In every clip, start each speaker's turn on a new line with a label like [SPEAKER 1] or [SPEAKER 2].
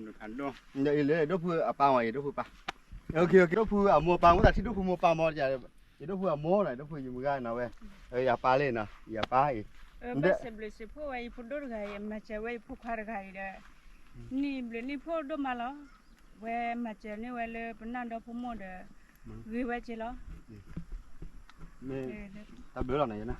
[SPEAKER 1] ำดูขันด้วย
[SPEAKER 2] เดี๋ยวเลยดูพูปลาไว้ดูพูปลาโอเคดูพูมัวปลาแต่ที่ดูพูมัวปลาหมดจะดูพูมัวหน่อยดูพูอยู่มือกันนะเว้ยอย่าปลาเลยนะอย่าปลาอีก
[SPEAKER 3] บสเบลสิพวกไอ้พุ่นดูไงมาเจอไว้พวกขารไงเด้นี่เบลนี่พวกดูมาแล้วเว้มาเจอนี่เว้เลยเป็นนั่นดอกพุ่มหมดเด้วิไว้เจแล้ว
[SPEAKER 2] นี่ตับเบลล์อะไรนะ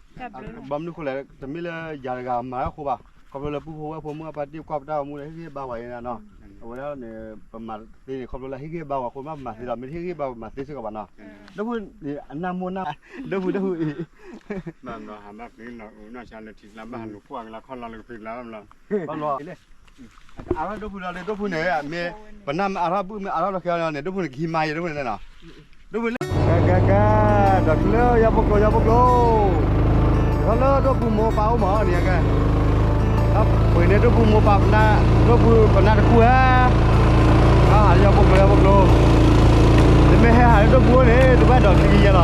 [SPEAKER 2] บัมนึกคนเลยแต่ไม่เลยยาละกามาแล้วคู่ป่ะเขาเลยพูดว่าผมว่าปฏิบัติกับดาวมูเลยที่บ้าไว้นะเนาะเอาแล้วเนี่ยประมาณที่เขาเลยที่บ้าว่าคนมาที่เราไม่ที่บ้ามาที่สุดกับบ้านเนาะแล้วพูดนี่อันน้ำมูน้ำแล้วพูดอี
[SPEAKER 1] บ้านเราหาแบบนี้เราน่าจะเลยที่เราบ้านเราพวกเราคนเราเลยฟิกแล้วเรา
[SPEAKER 2] บ้านเราเลยอาราดูพูดอะไรดูพูดเนี่ยมีปนน้ำอาราบุอาราเราแค่เนี่ยดูพูดขี้ไม้ดูพูดเนี่ยเนาะดูพูดกะดักเลี้ยวยาบกยาบกเขาเลี้ยดูพูดโมเป้าหมอเนี่ยกันครับวันนี้ดูพูดโมเป้าหน้าดูพูดปนหน้าตะกั่วหายาบกแต่ไม่ให้หายดูพูดเนี่ยดูว่าดอกที่ยังไง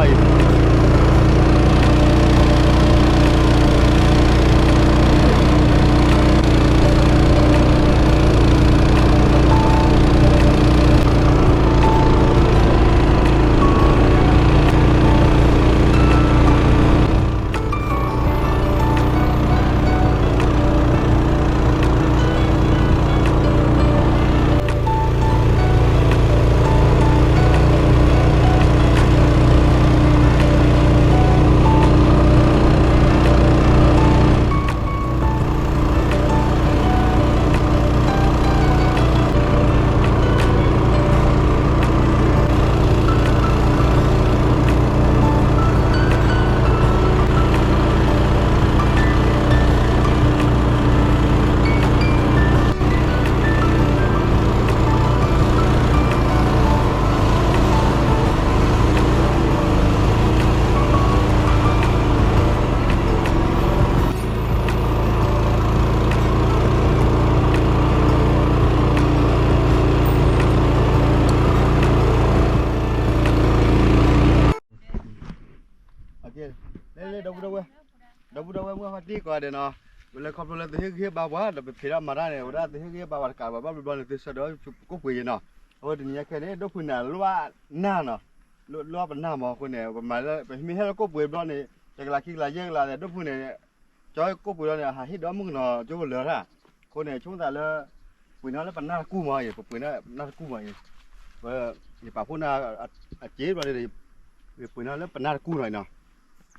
[SPEAKER 2] เลยดูเมื่อพักที่ก่อนเดี๋ยวเนาะเวลาขับรถเลยตัวเฮียบ้าว่าเราไปเที่ยวมาได้เนี่ยว่าตัวเฮียบ้าว่าการบ้าบ้าเลยตัวเสด็จก็คุยเนาะว่าเดี๋ยวนี้แค่นี้ดูพูดน่ะรู้ว่าหน้าเนาะรู้ว่าเป็นหน้าหมอคนเนี่ยประมาณแล้วมีให้เราก็คุยบ้างเนี่ยจากหลักคิดหลักเยอะหลักเนี่ยดูพูดเนี่ยจอยก็คุยแล้วเนี่ยหาที่ด้อมึงเนาะจู่เหลือละคนเนี่ยช่วงแต่ละคุยนั่นแล้วเป็นหน้ากู้มาอย่างคุยนั่นหน้ากู้มาอย่างว่าอย่าป่าพูดน่ะเจ๊มาเลยคุยนั่นแล้วเป็นหน้ากู้หน่อยเนาะ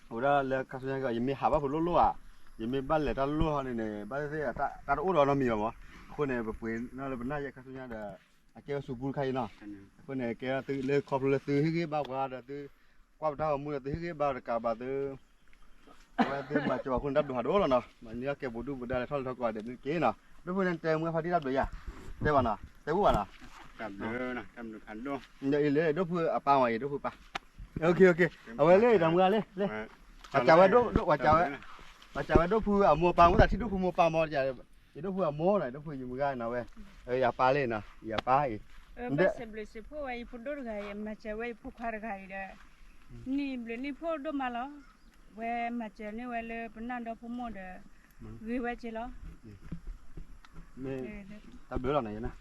[SPEAKER 2] udah le kasusnya kok yemi haba pulu lu ah yemi bal le tal lu hani ne bal se ta udah no mio mo ko ne bapui na le bana ya kasusnya ada ake subul khai na ko ne ke tu le khop le tu hi ba wa da tu kwa da mu le tu hi ba ka ba tu wa tu ma cho kun dab ha do lo na ma ni ke bodu boda le thol thok kwa de ke na du pu ne te mu fa ti dab do ya te ba na te bu ba na
[SPEAKER 1] กับเดือนะกับดูขันด้วย
[SPEAKER 2] เดี๋ยวเลยดูพูปลาไว้ดูพูปลาโอเคเอาไว้เลยทำงานเลยว่าจะไว้ดูว่าจะไว้ดูพูมัวปลาแต่ที่ดูพูมัวปลาหมดจะดูพูมัวหน่อยดูพูอยู่มือกันนะเว้ยอย่าปลาเลยนะอย่าปลาอีก
[SPEAKER 3] บสเบลสิพวกไอ้พุ่นดูไงมาเจอไว้พวกขารไงเด้นี่เบลนี่พวกดูมาแล้วเว้มาเจอนี่เว้เลยเป็นนั่นดอกพุ่มหมดเด้วิไว้เจแล้ว
[SPEAKER 2] นี่ตับเบลล์อะไรนะ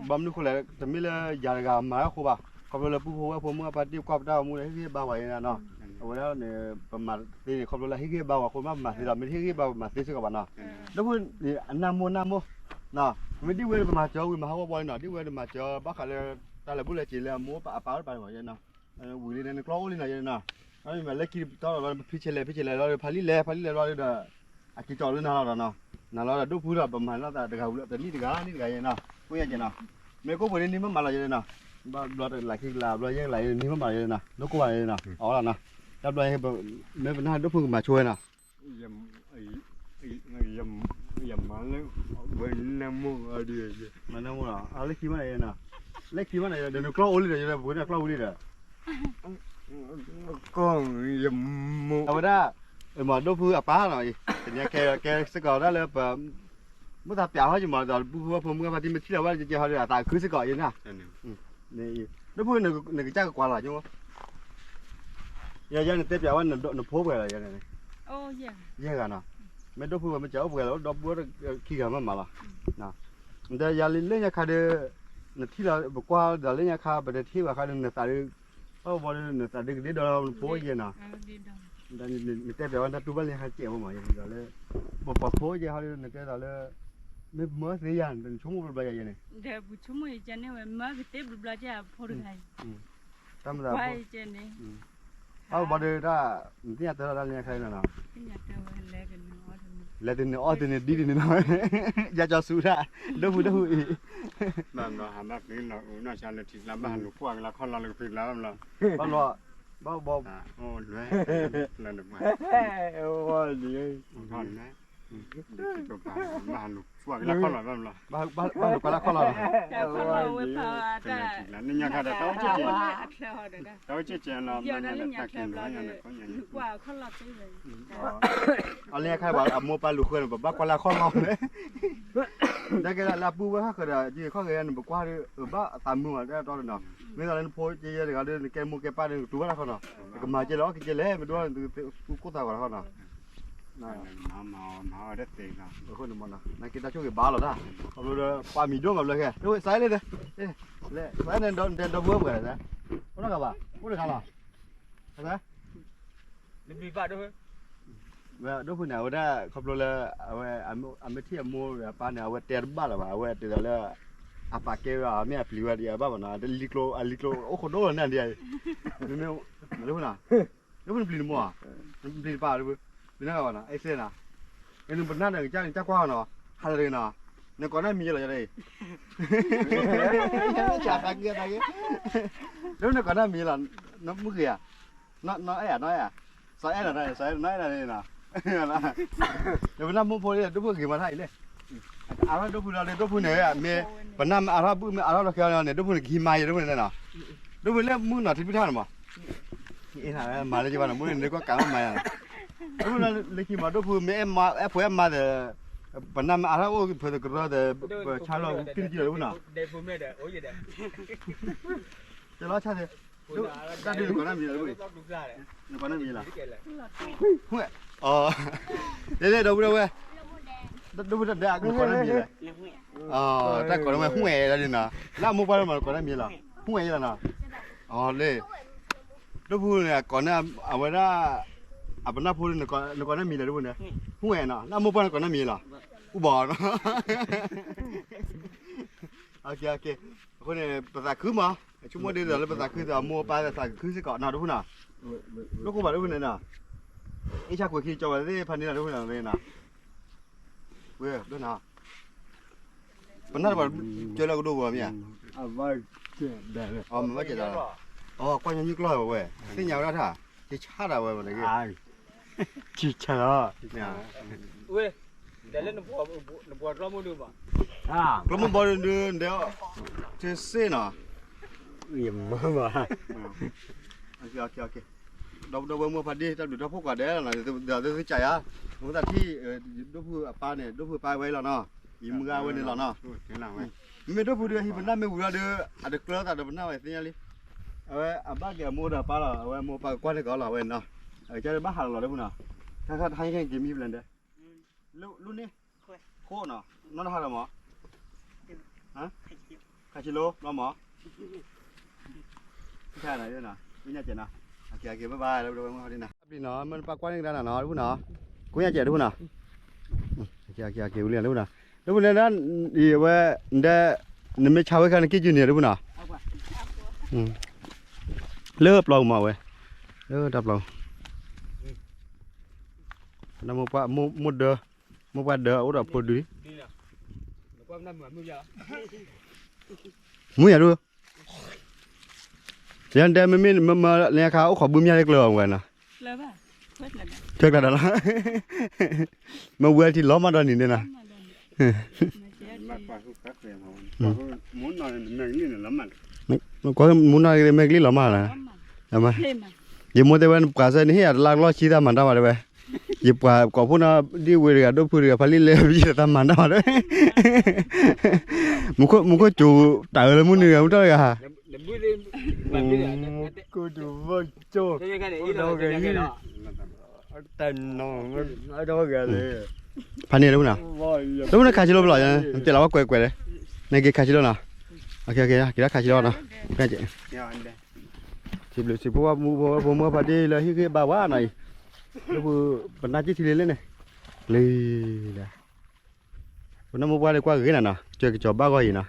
[SPEAKER 2] บัมนึกคนเลยแต่ไม่เลยยาละกามาแล้วคู่ป่ะเขาเลยพูดว่าผมว่าปฏิบัติกับดาวมูเลยที่บ้าไว้นะเนาะเอาแล้วเนี่ยประมาณที่เขาเลยที่บ้าว่าคนมาที่เราไม่ที่บ้ามาที่สุดกับบ้านเนาะแล้วพูดนี่น้ำมูเนาะไม่ได้เวรมาเจอวิมาเขาบ่อยเนาะที่เวรมาเจอบ้าเขาเลยแต่ละบุเลยจีเลยมูปะปาไปหมดเลยเนาะวิ่งเลยในกล้องเลยเนาะไอ้มาเล็กที่ตอนเราพิเชลเราพาลิเล่เราเลยอากิจจอเลยนะเราเนาะนั่นเราดูพูดแบบประมาณนั้นแต่เด็กเขาแต่นี่เด็กยังเนาะพูดยังไงเนาะเมื่อกูไปนี่มันมาอะไรเนาะบ้าเราหลายที่ลาเรายังหลายนี่มันมาอะไรเนาะนกกูอะไรเนาะอ๋อแล้วเนาะแล้วเราให้แบบเมื่อเป็นหน้าดูพูดมาช่วยเนาะ
[SPEAKER 1] ยำมาแล้วเป็นน้ำมูอะไร
[SPEAKER 2] มันน้ำมูเนาะอะไรขี้มันอะไรเนาะเล็กขี้มันอะไรเดี๋ยวกล้องโอลิเดี๋ยวพูดเนี่ยกล้องโอลิเด้อ
[SPEAKER 1] ก็ยำมู
[SPEAKER 2] เอาไปได้mà đôi phu apa rồi thì nhà cái sẽ gọi đó là muốn ta biểu hỏi mà rồi phu phu mua thì mình chỉ làว่าจะhọ là tại cứ sẽ gọi vậy nè này đôi phu này cái chắc qua lại chứ không giờ giờ này tiếp biểu anh nó phố về rồi giờ này
[SPEAKER 3] ô dạ
[SPEAKER 2] dạ cả nè mấy đôi phu mà chở về đó đôi phu khi gặp mà là nè แต่ยาเล่นยาคาเดนที่เราบอกว่าเดี๋ยวเล่นยาคาประเดี๋ยวที่ว่าคาเดนตาดึกบอลเนตาดึกเดี๋ยวเราโผล่เย็นนะแต่นี่แต่เดี๋ยวนั้นตัวบ้านเล่นคาเจียวมาอย่างเดี๋ยวเลยบอกโผล่เย็นเขาเล่นแต่เดี๋ยวเลยไม่เมื่อเสียยันเป็นชั่วโมงเป็นยังไง
[SPEAKER 3] เดี๋ยวบุชั่วโมงจะเนี่ยว่ามาก็เต็มบลาจะพอได้
[SPEAKER 2] ทำอะไร
[SPEAKER 3] ไปเจนี่
[SPEAKER 2] เอาบอลเดอร์ได้ที่นี่แต่เราเล่นใครน่ะนะ
[SPEAKER 3] ที่อยากจะว่าเล็กน้อย
[SPEAKER 2] แล้วทีนี้อ๋อทีนี้ดีทีนี้น้อยอยากจะสู้ได้ดูอี
[SPEAKER 1] นั่นเราหาแบบนี้เราน่าจะเลยทีละบ้านหนูพวกเราคนเราเลยผิดแล้วเรา
[SPEAKER 2] บ้านเราบ้า
[SPEAKER 1] โอ้ด้วยแล้วหนูมา
[SPEAKER 2] โอ้ยดี
[SPEAKER 1] ก่อนนะตัวบ้านหนูพวกเราคนเราบ้านเรา
[SPEAKER 2] บ้านเราก็รักคนเรา
[SPEAKER 3] แต่พอเราเว้ยพอได้
[SPEAKER 1] แล้วนี่ยังขาดแต่เจ๊
[SPEAKER 3] เดี๋ยว
[SPEAKER 1] เจ๊เรา
[SPEAKER 3] เดี๋ยวนั้นอยากแคบเรากว่าเขาหลับไปเลย
[SPEAKER 2] เอาเรียกใครบอกมัวปลาลูกเขยแบบบ้าคนละคนเราเลยแต่ก็ลาปูว่าเขาจะยี่เขาเรียนบอกว่าบ้าตามมือได้ตอนนั้นไม่ตอนนั้นโพสเยอะเลยก็เดินแกมูแกป้าเดินตัวละคนเนาะก็มาเจอแล้วก็เจอแล้วไม่รู้กูตายกว่าเขาเนาะ
[SPEAKER 1] มาได้เต็งนะ
[SPEAKER 2] คนนึงมันนะนั่นกินได้ช่วยบ้าหรอนะเอาเลยปลาหมี่ด้วงกับเลยแกดูใส่เลยเอ๊ะเลยใส่เนี่ยโดนเวิร์มกันนะคนนั้นกับบ้าคนนี้กันหรอใช่ไหม
[SPEAKER 4] รีบบ้าด้วย
[SPEAKER 2] ว่าดูคนไหนว่าได้ขับรถเลยเอาไว้อันไม่เที่ยวมัวปลาเนี่ยเอาไว้เตะบ้าหรอวะเอาไว้เตะแล้วอาปากเกลือไม่เอาปลิวเดียบ้าบ้านะเดลิโกโอ้คนโดนนั่นเดียดูเนี่ยดูคนน่ะดูคนปลิวมัวปลิวปลาดูเป็นยังไงบ้างนะไอ้เส้นน่ะไอ้หนุ่มเป็นนั่นเองจ้ากว้างเนาะฮัลโหลเนาะเนี่ยก่อนหน้ามีอะไรจะได้จับตะเกียบแล้วเนี่ยก่อนหน้ามีอะไรน้ำมืออ่ะน้อยอ่ะใส่อะไรใส่น้อยอะไรนะเดี๋ยวน้ำมือพอดีดูเพื่อกี่มาไทยเลยอาราดูพูดอะไรดูพูดเนี่ยเมียปนน้ำอาราบุอาราเราเกี่ยวเนี่ยดูพูดกี่ไม้ดูพูดเนี่ยนะดูพูดแล้วมือหนาที่พิธานมั้งเอ็นอะไรมาเลยจีบนะมือเนี่ยก็กางไม้ดูพูดเลยกี่มาดูพูดเมียมาพวกมาเดปนน้ำอาราโอ้เพื่อจะกระโดดชาลอกินกี่เลยพูดนะ
[SPEAKER 4] เด็กพูดไม่ได้โอ้ยเด็ก
[SPEAKER 2] จะล้อชาเดดูได้ดูก่อนหน้ามีอะไรพูดก่อนหน้ามีอะไรหัวอ๋อเดี๋ยวดูเว้ยดูพูดได้ก่อนหน้ามีอะไรอ๋อแต่ก่อนหน้ามีหัวอะไรนี่นะแล้วมุกไปแล้วมาก่อนหน้ามีอะไรหัวอะไรนะอ๋อเลยดูพูดเนี่ยก่อนหน้าเอาไว้ได้อาบน้ำพูดเนี่ยก่อนหน้ามีอะไรดูพูดเนี่ยหัวนะแล้วมุกไปก่อนหน้ามีอะไรอุบาทโอเคคนเนี่ยภาษาคือมั้งชั่วโมงเดียวแล้วภาษาคือจะมัวไปภาษาคือสิก่อนนะดูพูดนะลูกกูบอกดูพูดเนี่ยนะไอ้ชาคุยขี้จอยได้พันนี่นะดูพูดอะไรนะเว้ยดูนะปัญหาแบบเจอแล้วก็ดูว่ามีอ่ะ
[SPEAKER 1] ว่าเจ๊ได้เลย
[SPEAKER 2] อ๋อมันไม่เจ็บแล้วอ๋อก้อนยังยึกลอยเว้ยสิ่งยาวแล้วท่าจะชาดเอาเว้ยมันเลย
[SPEAKER 1] ชิชา
[SPEAKER 2] เนี่ย
[SPEAKER 4] เว้ยเดี๋ยวเล่นน้ำบัวร้อนมือดูป่ะ
[SPEAKER 2] แล้วมันบอลเดินเดี๋ยวจะเส้นอ่ะ
[SPEAKER 1] อิ่มมากว่ะ
[SPEAKER 2] โอเคเราเมื่อพันดีเราดูเราพวกกว่าเดี๋ยวนะเดี๋ยวจะใจอ่ะผมแต่ที่ดูผู้ปลาเนี่ยดูผู้ปลาไว้แล้วเนาะยิ้มมือไว้เนี่ยแล้วเนาะไม่ดูผู้เดียวที่เป็นน้ำไม่บุญเดียวอาจจะเกลือแต่เดี๋ยวเป็นน้ำไว้ที่นี่เลยเอาไว้บ้านแกมัวเดือปลาเราเอาไว้มัวปลากว้านเลยก็เราไว้เนาะจะบ้านหาเราได้ปุ่นเนาะถ้าให้แค่กินมีเป็นเด้อรุ่นนี้โคเนาะนั่นหาเราหมอฮะคาชิโร่เราหมอใช่ไหนด้วยนะไม่น่าเจ๋งนะโอเคบ๊ายบายเราดูกันเขาดีนะดีเนาะมันปลากว้านยังได้นะเนาะดูเนาะกูอยากเจ๋งดูนะโอเคเรียนดูนะดูเรียนนั้นดีเว้ยเด้นี่ไม่เช่าไว้กันกี่จุดเนี่ยดูนะเลิกเรามาเว้ยดับเราน้ำมันมุดเด้ออุดปวดดิมุ้ยอะดูเดี๋ยวเดี๋ยวมันมาเนี่ยเขาขอบึ้มยาเล็กเลยเอาไว้นะ
[SPEAKER 3] เลยป่ะ
[SPEAKER 2] เช็คได้แล้วมาเวทีล้อมาตอนนี้เนี่ยนะ
[SPEAKER 1] muốn nói mình nghĩ là lắm mà
[SPEAKER 2] nó có muốn nói mấy cái lắm mà là lắm mà giờ mua tới bên cả giờ này hết lang lo chi ta mặn ra mà đấy giờ cả có phút nó đi về rồi đâu phút rồi phải lên bây giờ ta mặn ra mà đấy muốn có chủ tự là muốn nữa không tới à
[SPEAKER 1] cô chủ vâng cho đâu cái gì tên nó ở đâu cái này
[SPEAKER 2] พันนี่รู้นะรู้นะขาชิโร่ปล่อยนะแต่เราว่าแกว่ๆเลย này cái khai chi đó nào ok cái khai chi đó nào cái chị
[SPEAKER 1] Yo ande.
[SPEAKER 2] chỉ bố mua phải đi là cái bà quá này nó vừa bận na chỉ thì lên này lì là nó mua qua đây qua cái này nè chơi cái trò ba gọi gì nè